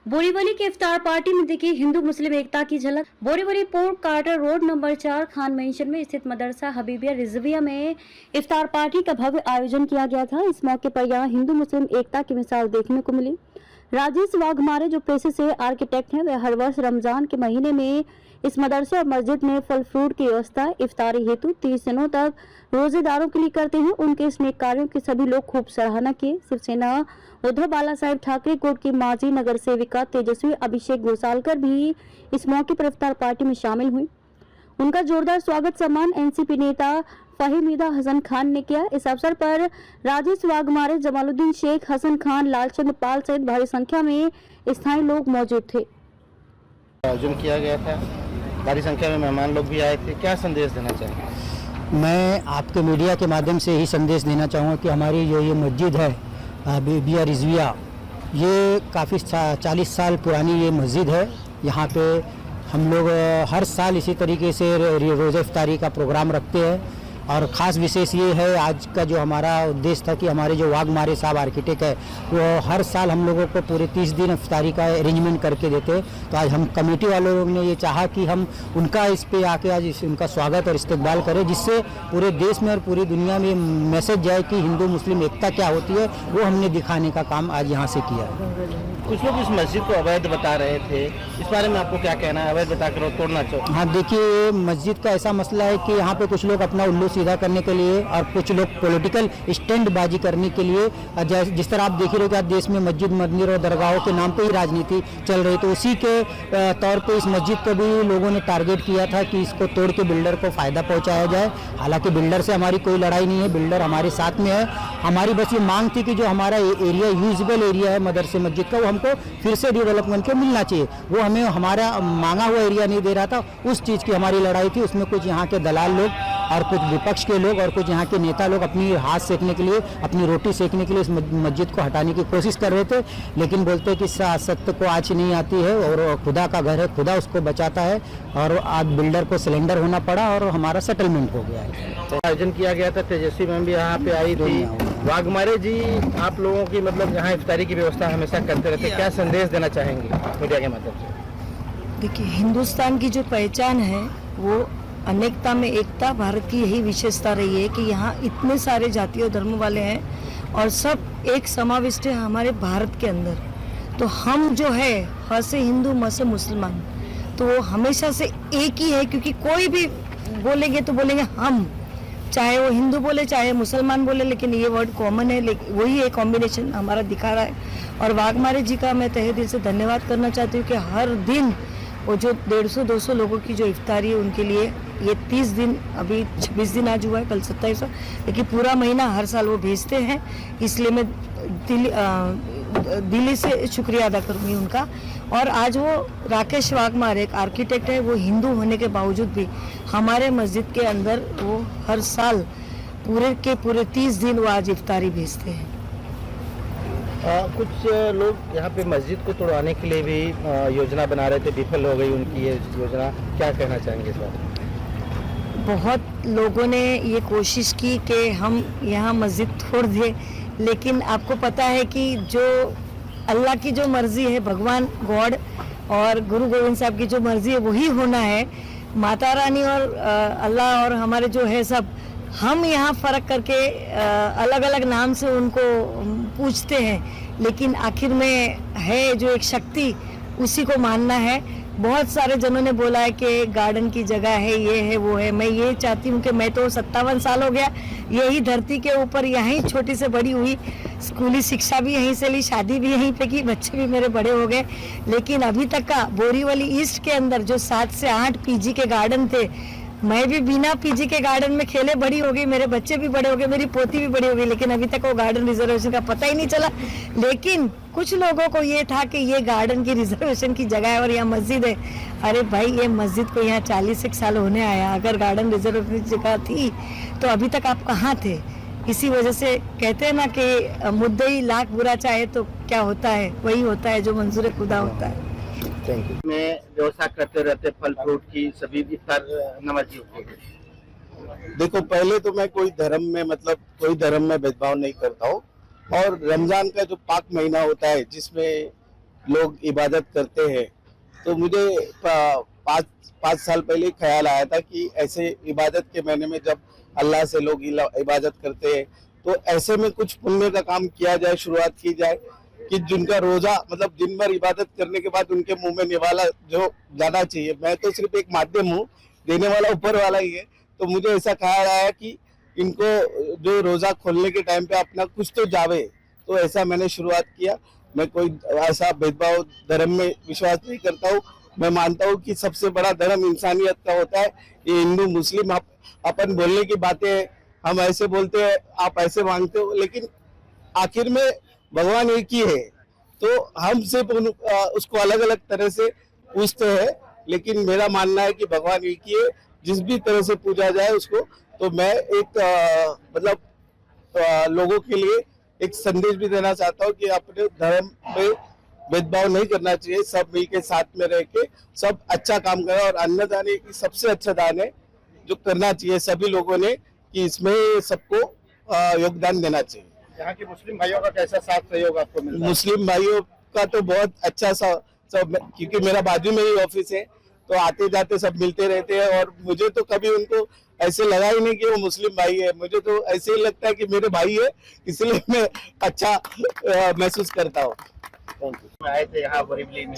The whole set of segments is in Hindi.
बोरीवली के इफ्तार पार्टी में दिखी हिंदू मुस्लिम एकता की झलक। Borivali port Carter road number 4 Khan mansion में स्थित मदरसा हबीबिया रिजविया में इफ्तार पार्टी का भव्य आयोजन किया गया था। इस मौके पर यहाँ हिंदू मुस्लिम एकता की मिसाल देखने को मिली। राजेश वाघमारे जो पेशे से आर्किटेक्ट हैं, वे हर वर्ष रमजान के महीने में इस मदरसे और मस्जिद में फल फ्रूट की व्यवस्था इफ्तारी हेतु 30 दिनों तक रोजेदारों के लिए करते हैं। उनके इस नेक कार्यों की सभी लोग खूब सराहना किए। शिवसेना उद्धव बाला साहेब ठाकरे कोट की माजी नगर सेविका तेजस्वी अभिषेक घोसालकर भी इस मौके पर इफ्तार पार्टी में शामिल हुई। उनका जोरदार स्वागत सम्मान एनसीपी नेता फहीमीदा हसन खान ने किया। इस अवसर पर राजेश वाघमारे, जमालुद्दीन शेख, हसन खान, लालचंद पाल सहित भारी संख्या में स्थानीय लोग मौजूद थे। आयोजन किया गया था, भारी संख्या में मेहमान लोग भी आए थे। क्या संदेश देना चाहेंगे? मैं आपके मीडिया के माध्यम से ही संदेश देना चाहूँगा कि हमारी जो ये मस्जिद है हबीबिया रिजविया, ये काफ़ी 40 साल पुरानी ये मस्जिद है। यहाँ पे हम लोग हर साल इसी तरीके से रोज़ा इफ्तारी का प्रोग्राम रखते हैं और ख़ास विशेष ये है, आज का जो हमारा उद्देश्य था कि हमारे जो वाघमारे साहब आर्किटेक्ट है वो हर साल हम लोगों को पूरे 30 दिन इफ्तारी का अरेंजमेंट करके देते। तो आज हम कमेटी वालों ने ये चाहा कि हम उनका इस पे आके आज उनका स्वागत और इस्तकबाल करें, जिससे पूरे देश में और पूरी दुनिया में मैसेज जाए कि हिंदू मुस्लिम एकता क्या होती है, वो हमने दिखाने का काम आज यहाँ से किया। कुछ लोग इस मस्जिद को अवैध बता रहे थे, इस बारे में आपको क्या कहना है? अवैध बताकर तोड़ना चाहिए? हाँ, देखिए, मस्जिद का ऐसा मसला है कि यहाँ पे कुछ लोग अपना उल्लू सीधा करने के लिए और कुछ लोग पॉलिटिकल स्टैंडबाजी करने के लिए, जिस तरह आप देख रहे हो कि आज देश में मस्जिद, मंदिर और दरगाहों के नाम पे ही राजनीति चल रही, तो उसी के तौर पे इस मस्जिद को भी लोगों ने टारगेट किया था कि इसको तोड़ के बिल्डर को फ़ायदा पहुँचाया जाए। हालांकि बिल्डर से हमारी कोई लड़ाई नहीं है, बिल्डर हमारे साथ में है। हमारी बस ये मांग थी कि जो हमारा एरिया, यूजेबल एरिया है मदरसे मस्जिद का, वो हमको फिर से डेवलपमेंट को मिलना चाहिए। वो हमें हमारा मांगा हुआ एरिया नहीं दे रहा था, उस चीज़ की हमारी लड़ाई थी। उसमें कुछ यहाँ के दलाल लोग और कुछ विपक्ष के लोग और कुछ यहाँ के नेता लोग अपनी हाथ सेकने के लिए, अपनी रोटी सेकने के लिए इस मस्जिद को हटाने की कोशिश कर रहे थे। लेकिन बोलते हैं कि सत्य को आँच नहीं आती है और खुदा का घर है, खुदा उसको बचाता है। और आज बिल्डर को सिलेंडर होना पड़ा और हमारा सेटलमेंट हो गया है। तो आयोजन किया गया था, तेजस्वी मैम भी यहाँ पे आई थी। वाघमारे जी, आप लोगों की मतलब यहाँ इफ्तारी की व्यवस्था हमेशा करते रहते, क्या संदेश देना चाहेंगे मीडिया के माध्यम से? देखिए, हिंदुस्तान की जो पहचान है वो अनेकता में एकता। भारत की यही विशेषता रही है कि यहाँ इतने सारे जाति और धर्म वाले हैं और सब एक समाविष्ट है हमारे भारत के अंदर। तो हम जो है, ह से हिंदू, म से मुसलमान, तो वो हमेशा से एक ही है। क्योंकि कोई भी बोलेंगे तो बोलेंगे हम, चाहे वो हिंदू बोले चाहे मुसलमान बोले, लेकिन ये वर्ड कॉमन है। लेकिन वही एक कॉम्बिनेशन हमारा दिखा रहा है। और वाघमारे जी का मैं तहे दिल से धन्यवाद करना चाहती हूँ कि हर दिन वो जो 150-200 लोगों की जो इफ्तारी है उनके लिए, ये 30 दिन, अभी 26 दिन आज हुआ है, कल 27, लेकिन पूरा महीना हर साल वो भेजते हैं। इसलिए मैं दिल्ली से शुक्रिया अदा करूँगी उनका। और आज वो राकेश वाघमारे एक आर्किटेक्ट है, वो हिंदू होने के बावजूद भी हमारे मस्जिद के अंदर वो हर साल पूरे के पूरे 30 दिन वो आज इफ्तारी भेजते हैं। कुछ लोग यहाँ पे मस्जिद को तोड़वाने के लिए भी योजना बना रहे थे, विफल हो गई उनकी ये योजना। क्या कहना चाहेंगे इस बारे में? बहुत लोगों ने ये कोशिश की कि हम यहाँ मस्जिद तोड़ दें, लेकिन आपको पता है कि जो अल्लाह की जो मर्जी है, भगवान गॉड और गुरु गोविंद साहब की जो मर्जी है वही होना है। माता रानी और अल्लाह और हमारे जो है सब, हम यहाँ फ़र्क करके अलग अलग नाम से उनको पूछते हैं, लेकिन आखिर में है जो एक शक्ति, उसी को मानना है। बहुत सारे जनों ने बोला है कि गार्डन की जगह है, ये है वो है। मैं ये चाहती हूँ कि मैं तो 57 साल हो गया यही धरती के ऊपर, यहीं छोटी से बड़ी हुई, स्कूली शिक्षा भी यहीं से ली, शादी भी यहीं पे की, बच्चे भी मेरे बड़े हो गए। लेकिन अभी तक का बोरीवली ईस्ट के अंदर जो 7 से 8 पीजी के गार्डन थे, मैं भी बिना पीजी के गार्डन में खेले बड़ी हो गई, मेरे बच्चे भी बड़े हो गए, मेरी पोती भी बड़ी हो गई, लेकिन अभी तक वो गार्डन रिजर्वेशन का पता ही नहीं चला। लेकिन कुछ लोगों को ये था कि ये गार्डन की रिजर्वेशन की जगह है और यहाँ मस्जिद है। अरे भाई, ये मस्जिद को यहाँ 40 साल होने आया, अगर गार्डन रिजर्वेशन की जगह थी तो अभी तक आप कहाँ थे? इसी वजह से कहते हैं ना कि मुद्दई लाख बुरा चाहे तो क्या होता है, वही होता है जो मंजूर खुदा होता है। में व्यवस्था करते रहते फल फ्रूट की, सभी इफ्तार नमाजी होते। देखो, पहले तो मैं कोई धर्म में भेदभाव नहीं करता हूँ। और रमजान का जो पाक महीना होता है, जिसमें लोग इबादत करते हैं, तो मुझे 5 साल पहले ख्याल आया था कि ऐसे इबादत के महीने में जब अल्लाह से लोग इबादत करते हैं, तो ऐसे में कुछ पुण्य का काम किया जाए, शुरुआत की जाए कि जिनका रोजा मतलब दिन भर इबादत करने के बाद उनके मुंह में निवाला जो जाना चाहिए। मैं तो सिर्फ एक माध्यम हूँ, देने वाला ऊपर वाला ही है। तो मुझे ऐसा ख्याल आया कि इनको जो रोजा खोलने के टाइम पे अपना कुछ तो जावे, तो ऐसा मैंने शुरुआत किया। मैं कोई ऐसा भेदभाव धर्म में विश्वास नहीं करता हूँ। मैं मानता हूँ कि सबसे बड़ा धर्म इंसानियत का होता है। ये हिंदू मुस्लिम अपन बोलने की बातें हम ऐसे बोलते हैं, आप ऐसे मांगते हो, लेकिन आखिर में भगवान एक ही है। तो हम सिर्फ उसको अलग अलग तरह से पूजते हैं, लेकिन मेरा मानना है कि भगवान एक ही है, जिस भी तरह से पूजा जाए उसको। तो मैं एक लोगों के लिए एक संदेश भी देना चाहता हूँ कि अपने धर्म में भेदभाव नहीं करना चाहिए, सब मिलके साथ में रह के सब अच्छा काम करें। और अन्नदान एक सबसे अच्छा दान है जो करना चाहिए सभी लोगों ने, कि इसमें सबको योगदान देना चाहिए। यहाँ के मुस्लिम भाइयों का कैसा साथ सहयोग आपको मिलता है? मुस्लिम भाइयों का तो बहुत अच्छा सा सब, क्योंकि मेरा बाजू में ही ऑफिस है, तो आते जाते सब मिलते रहते हैं। और मुझे तो कभी उनको ऐसे लगा ही नहीं कि वो मुस्लिम भाई है, मुझे तो ऐसे ही लगता है कि मेरे भाई है, इसलिए मैं अच्छा महसूस करता हूँ। Thank you. आए थे यहाँ बरेली में,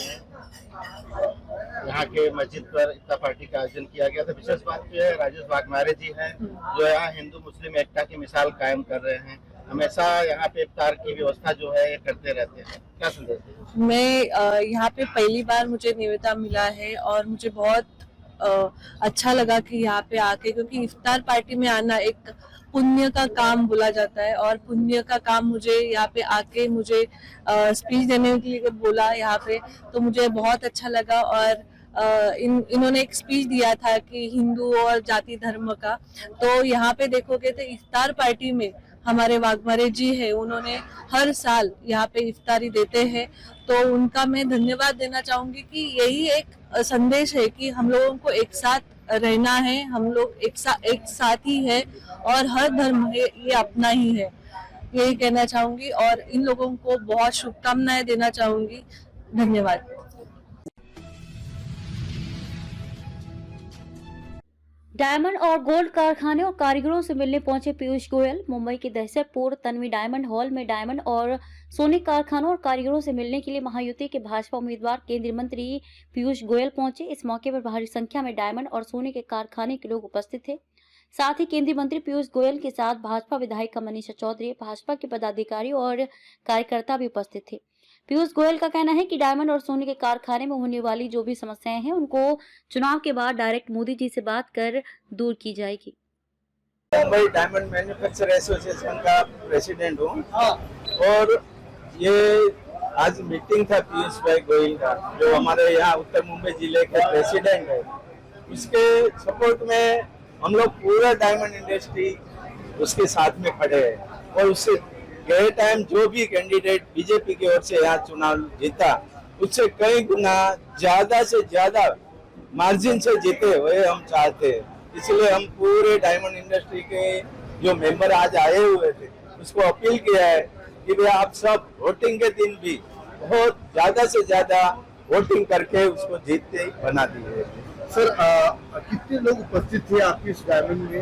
यहाँ के मस्जिद पर इफ्तार पार्टी का आयोजन किया गया था। विशेष बात यह है, राजेश वाघमारे जी हैं जो यहाँ हिंदू मुस्लिम एकता की मिसाल कायम कर रहे हैं। हमेशा यहाँ पे इफ्तार की व्यवस्था जो है ये करते रहते हैं। क्या संदेश दें? मैं यहाँ पे पहली बार मुझे न्योता मिला है और मुझे बहुत अच्छा लगा कि यहाँ पे आके, क्योंकि इफ्तार पार्टी में आना एक पुण्य का काम बोला जाता है और पुण्य का काम मुझे यहाँ पे आके मुझे स्पीच देने के लिए बोला यहाँ पे, तो मुझे बहुत अच्छा लगा। और इन्होंने एक स्पीच दिया था कि हिंदू और जाति धर्म का, तो यहाँ पे देखोगे तो इफ्तार पार्टी में हमारे वाघमारे जी है, उन्होंने हर साल यहाँ पे इफ्तारी देते हैं, तो उनका मैं धन्यवाद देना चाहूंगी कि यही एक संदेश है कि हम लोगों को एक साथ रहना है, हम लोग एक साथ ही है और हर धर्म है ये अपना ही है, यही कहना चाहूंगी। और इन लोगों को बहुत शुभकामनाएं देना चाहूंगी। धन्यवाद। डायमंड और गोल्ड कारखाने और कारीगरों से मिलने पहुंचे पीयूष गोयल। मुंबई के दहशतपूर्ण तन्वी डायमंड हॉल में डायमंड और सोने कारखानों और कारीगरों से मिलने के लिए महायुति के भाजपा उम्मीदवार केंद्रीय मंत्री पीयूष गोयल पहुंचे। इस मौके पर भारी संख्या में डायमंड और सोने के कारखाने के लोग उपस्थित थे। साथ ही केंद्रीय मंत्री पीयूष गोयल के साथ भाजपा विधायिका मनीषा चौधरी, भाजपा के पदाधिकारी और कार्यकर्ता भी उपस्थित थे। पीयूष गोयल का कहना है कि डायमंड और सोने के कारखाने में होने वाली जो भी समस्याएं हैं उनको चुनाव के बाद डायरेक्ट मोदी जी से बात कर दूर की जाएगी। मुंबई डायमंड मैन्युफैक्चर एसोसिएशन का प्रेसिडेंट हूँ और ये आज मीटिंग था पीयूष भाई गोयल का, जो हमारे यहाँ उत्तर मुंबई जिले के प्रेसिडेंट है। उसके सपोर्ट में हम लोग पूरा डायमंड इंडस्ट्री उसके साथ में खड़े हैं और उससे गए टाइम जो भी कैंडिडेट बीजेपी की ओर से यहाँ चुनाव जीता, उससे कई गुना ज्यादा से ज्यादा मार्जिन से जीते हुए हम चाहते हैं। इसलिए हम पूरे डायमंड इंडस्ट्री के जो मेंबर आज आए हुए थे उसको अपील किया है कि भाई आप सब वोटिंग के दिन भी बहुत ज्यादा से ज्यादा वोटिंग करके उसको जीतते बना दिए। सर कितने लोग उपस्थित थे आपकी इस डायमंड में?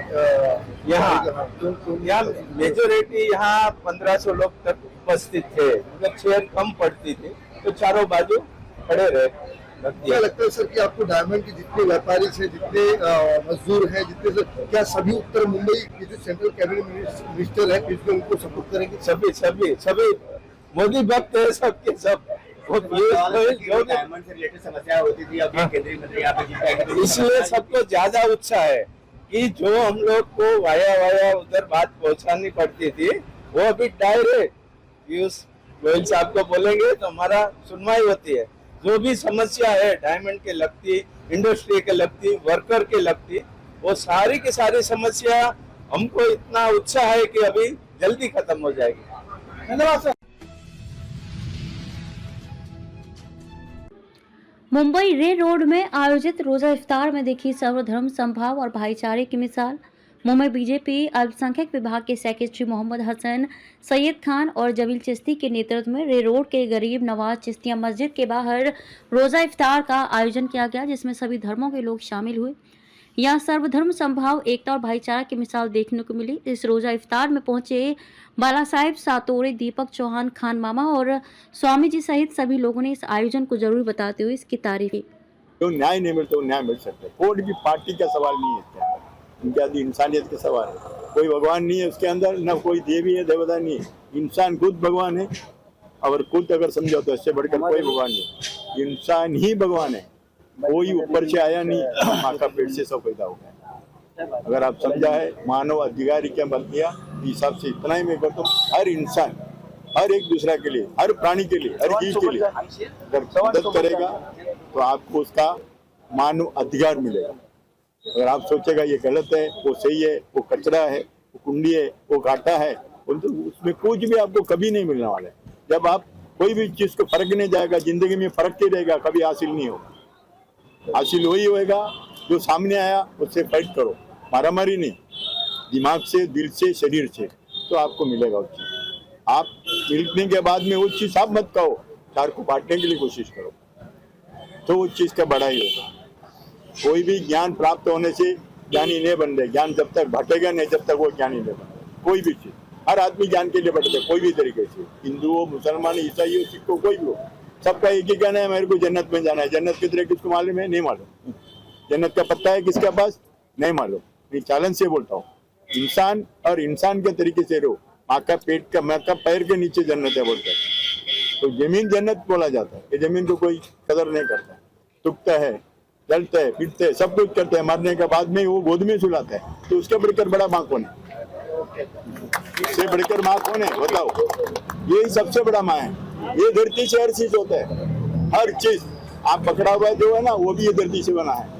यहाँ मेजोरिटी यहाँ 1500 लोग तक उपस्थित थे, मतलब चेयर कम पड़ती थी, तो चारों बाजू खड़े रहे। क्या लगता है सर कि आपको डायमंड के जितने व्यापारी है, जितने मजदूर हैं, जितने सर, क्या सभी उत्तर मुंबई के जो सेंट्रल कैबिनेट मिनिस्टर है इसमें उनको सपोर्ट करेंगे? सभी मोदी भक्त है, सबके सब। डायमंड से रिलेटेड समस्या होती थी, अब केंद्रीय मंत्री यहाँ पे इसलिए सबको ज्यादा उत्साह है कि जो हम लोग को वाया उधर बात पहुंचानी पड़ती थी, वो अभी डायरेक्ट पीयूष गोयल साहब को बोलेंगे तो हमारा सुनवाई होती है। जो भी समस्या है डायमंड के लगती, इंडस्ट्री के लगती, वर्कर के लगती, वो सारी की सारी समस्या हमको इतना उत्साह है कि अभी जल्दी खत्म हो जाएगी। धन्यवाद सर। मुंबई रे रोड में आयोजित रोजा इफ्तार में देखी सर्वधर्म संभाव और भाईचारे की मिसाल। मुंबई बीजेपी अल्पसंख्यक विभाग के सेक्रेटरी मोहम्मद हसन सैयद खान और जमील चिश्ती के नेतृत्व में रे रोड के गरीब नवाज चिश्तिया मस्जिद के बाहर रोजा इफ्तार का आयोजन किया गया, जिसमें सभी धर्मों के लोग शामिल हुए। यहाँ सर्वधर्म संभाव, एकता और भाईचारा की मिसाल देखने को मिली। इस रोजा इफ्तार में पहुंचे बाला साहेब सातोरे, दीपक चौहान, खान मामा और स्वामी जी सहित सभी लोगों ने इस आयोजन को जरूर बताते हुए इसकी तारीफ की। जो न्याय नहीं मिलता वो न्याय मिल सकता है। कोई भी पार्टी का सवाल नहीं है इसके अंदर, उनके आदि इंसानियत का सवाल है। कोई भगवान नहीं है उसके अंदर, न कोई देवी है देवता नहीं है, इंसान खुद भगवान है। और खुद अगर समझो तो इससे बढ़कर कोई भगवान नहीं, इंसान ही भगवान है। कोई ऊपर से आया नहीं, माँ का पेट से सब पैदा हो गया। अगर आप समझा है मानव अधिकार क्या बन गया, हिसाब से इतना ही मैं कहता हूँ, हर इंसान हर एक दूसरा के लिए, हर प्राणी के लिए, हर जीव के लिए अगर मदद करेगा तो आपको उसका मानव अधिकार मिलेगा। अगर आप सोचेगा ये गलत है, वो सही है, वो कचरा है, वो कुंडी है, वो घाटा है, तो उसमें कुछ भी आपको कभी नहीं मिलने वाला है। जब आप कोई भी चीज को फर्क नहीं जाएगा, जिंदगी में फर्क ही रहेगा, कभी हासिल नहीं होगा। हासिल वही होएगा जो सामने आया उससे फाइट करो, मारामारी नहीं, दिमाग से, दिल से, शरीर से, तो आपको मिलेगा वो चीज। आप मिलने के बाद में वो चीज आप मत कहो, चार को बांटने के लिए कोशिश करो, तो उस चीज का बड़ा ही होगा। कोई भी ज्ञान प्राप्त होने से ज्ञानी नहीं बन रहे। ज्ञान जब तक बांटेगा नहीं, जब तक वो ज्ञानी नहीं बने। कोई भी चीज, हर आदमी ज्ञान के लिए बढ़ते, कोई भी तरीके से, हिंदू हो, मुसलमान, ईसाई हो, सिख हो, कोई भी हो, सबका एक ही कहना है, मेरे को जन्नत में जाना है। जन्नत किधर है किसको मालूम है? नहीं मालूम। जन्नत का पत्ता है किसके पास? नहीं मालूम। मैं चैलेंज से बोलता हूँ, इंसान और इंसान के तरीके से रहो। माँ का पेट का, माँ का पैर के नीचे जन्नत है बोलते हैं, तो जमीन जन्नत बोला जाता है। ये जमीन को कोई कदर नहीं करता, टूटता है, जलता है, पीटते है, सब कुछ करते हैं, मरने के बाद में वो गोद में सुलाता है। तो उसके बढ़कर बड़ा माँ कौन है? इससे बढ़कर माँ कौन है बताओ? यही सबसे बड़ा माँ है। ये धरती से हर चीज होता है, हर चीज। आप पकड़ा हुआ जो है ना, वो भी ये धरती से बना है।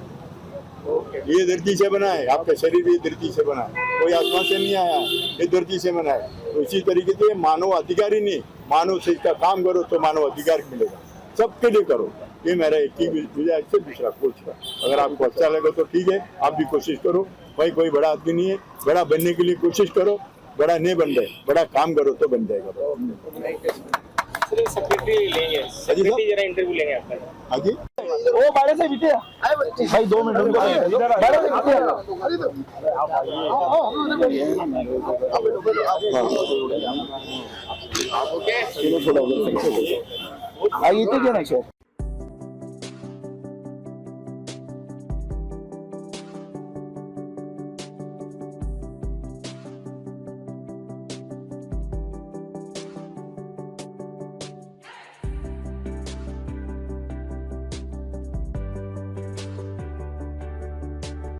ये धरती से बना है, आपका शरीर भी धरती से बना है, कोई आसमान से नहीं आया, ये धरती से बना है। तो इसी तरीके से मानव अधिकार ही नहीं, मानव से इसका काम करो तो मानव अधिकार मिलेगा। सबके लिए करो, ये मेरा एक ही गुजारिश है, दूसरा कुछ का। अगर आपको अच्छा लगे तो ठीक है, आप भी कोशिश करो। भाई कोई बड़ा आदमी नहीं है, बड़ा बनने के लिए कोशिश करो, बड़ा नहीं बन रहे, बड़ा काम करो तो बन जाएगा। सेक्रेटरी लेंगे, सेक्रेटरी जरा इंटरव्यू लेंगे आपका। हाँ जी, वो बारे से बीते भाई 2 मिनट उनको बारे से बीते आगे तो क्या ना